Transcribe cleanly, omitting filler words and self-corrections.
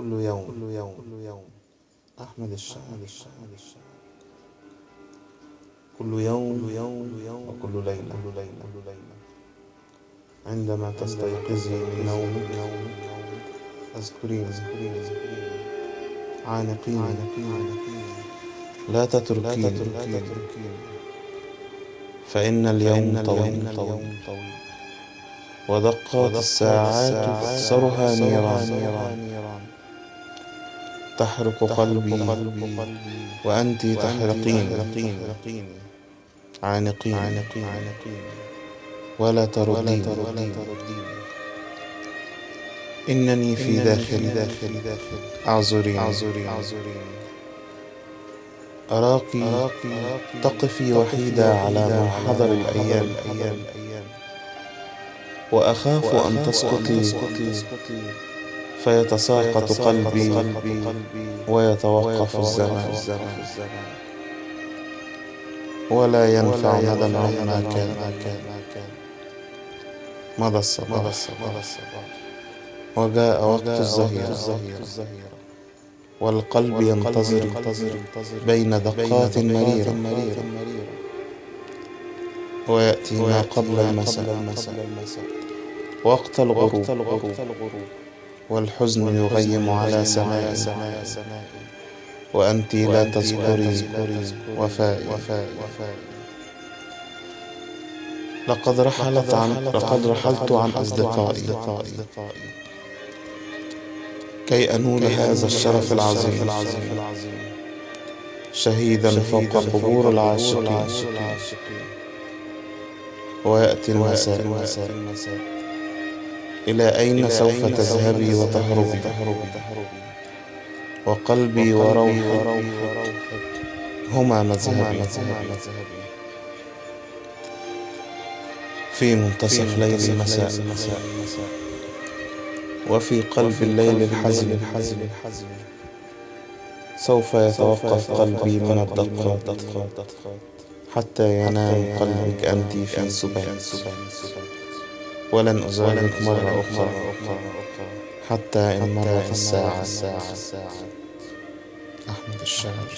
كل يوم أحمد الشاعر. كل يوم وكل ليلة عندما تستيقظي من نومك اذكريني، عانقيني، لا تتركيني، فإن اليوم طويل ودقات الساعات تكسرها نيران تحرق قلبي وأنت تحرقيني. عانقيني ولا ترديني. إنني في داخلي أعذريني. أراك تقفي وحيدة على منحدر الأيام، وأخاف أن تسقطي فيتساقط قلبي ويتوقف الزمان، ولا ينفع ندم عما كان. مضى الصباح وجاء وقت الظهيرة، والقلب ينتظر بين دقات مريرة، ويأتي ما قبل المساء وقت الغروب، والحزن يغيم على سمائي، وأنت لا تذكري وفائي. لقد رحلت عن أصدقائي كي أنول هذا الشرف العظيم، شهيدا فوق قبور العاشقين. ويأتي المساء، إلى أين سوف تذهبي وتهربي؟ وقلبي وروحي هما مذهبي. في منتصف ليل المساء، وفي قلب الليل الحزن، سوف يتوقف قلبي من الدقات حتى ينام قلبك أنت في سبات. ولن أزعجك مرة أخرى حتى إن مرت الساعة. أحمد الشاعر.